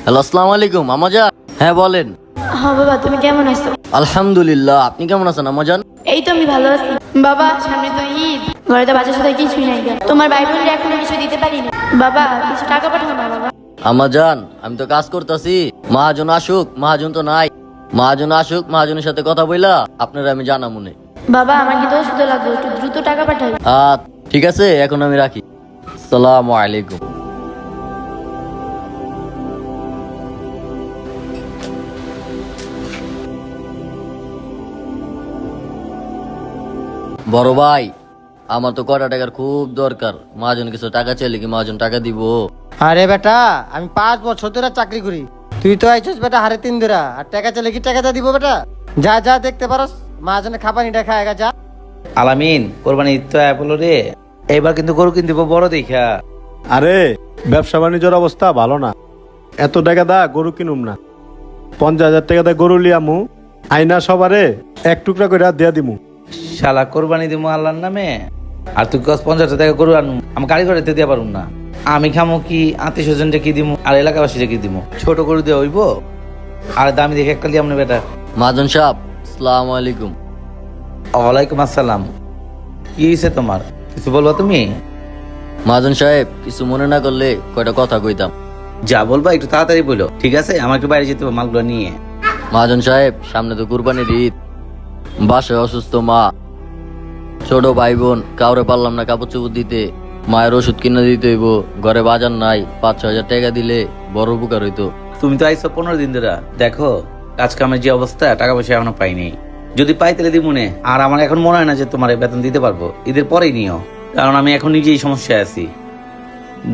Hello, আসসালামু আলাইকুম Amazon. হ্যাঁ বলেন। হ্যাঁ বাবা, তুমি কেমন আছো? আলহামদুলিল্লাহ, আপনি কেমন আছেন আমাজান? এই তো আমি ভালো আছি বাবা। সামনে তো ঈদ, ঘরে তো বাচ্চার সাথে কিছুই নাই। তোমার ভাই বোনরা এখনো কিছু দিতে পারি না বাবা, কিছু টাকা পাঠাও না বাবা। আমাজান, আমি তো কাজ করতেছি। মহাজন আসুক, মহাজন তো নাই। মহাজন আসুক, মহাজনের সাথে কথা বইলা আপনারা আমি জানামুনে। বাবা আমার কিন্তু ওষুধ লাগবে, একটু দ্রুত টাকা পাঠাই। ঠিক আছে, এখন আমি রাখি। আসসালামু আলাইকুম। বড় ভাই, আমার তো কটা টাকার খুব দরকার। মহাজন কিছু টাকা চাইলে কি মহাজন টাকা দিব? আরে বেটা, আমি 5 বছর ধরে চাকরি করি, তুই তো আইছিস বেটা হারে 3 ধরা, আর টাকা চাইলে কি টাকাটা দিব বেটা? যা যা দেখতে পারস, মাঝখানে খাপানিটা খায় যা। আলামিন, কোরবানি ঈদ তো অ্যাপলো রে, এবার কিন্তু গরু কিনতে বড় দেখা। আরে ব্যবসা বাণিজ্যের অবস্থা ভালো না, এত টাকা দা গরু কিনুম না। 50,000 টাকা দা গরু লিয়ামু, আইনা সবারে 1 টুকরা করে দিয়া দিমু। শালা কোরবানি দিব আল্লাহর নামে, আর তুই 50 টাকা গরু আনু, আমি গাড়ি করে দিয়ে পারুম না। আমি খামো কি, আত্মীয় স্বজনটা কি দিমু, আর এলাকাবাসীরা কি দিমু? ছোট গরু দিয়ে হইব? আর দামি দেখে একটা লিয়াম না বেটা। মহাজন সাহেব, আসসালামু আলাইকুম। ওয়ালাইকুম আসসালাম। কি হয়েছে তোমার, কিছু বলবো তুমি? মহাজন সাহেব, কিছু মনে না করলে কয়টা কথা কইতাম। যা বলবা একটু তাড়াতাড়ি বলো, ঠিক আছে? আমার একটু বাইরে যেতে হবে মালগুলো নিয়ে। মহাজন সাহেব, সামনে তো কুরবানির ঈদ। বাসায় অসুস্থ মা, ছোট ভাই বোন, কাউরে পারলাম না কাপড় চোপড় দিতে। মায়ের ওষুধ কিনে দিতে হইব, ঘরে বাজার নাই। 5-6 হাজার টাকা দিলে বড় উপকার হইতো। তুমি তো আইসো 15 দিন ধরে, দেখো কাজ কামের যে অবস্থা, টাকা পয়সা এখনো পাইনি। যদি পাই তাহলে দিব মনে। আর আমার এখন মনে হয় না যে তোমার বেতন দিতে পারবো, ঈদের পরেই নিও, কারণ আমি এখন নিজেই সমস্যায় আছি।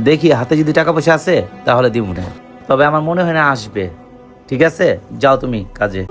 দেখি হাতে যদি টাকা পয়সা আছে তাহলে দিব মনে, তবে আমার মনে হয় না আসবে। ঠিক আছে, যাও তুমি কাজে।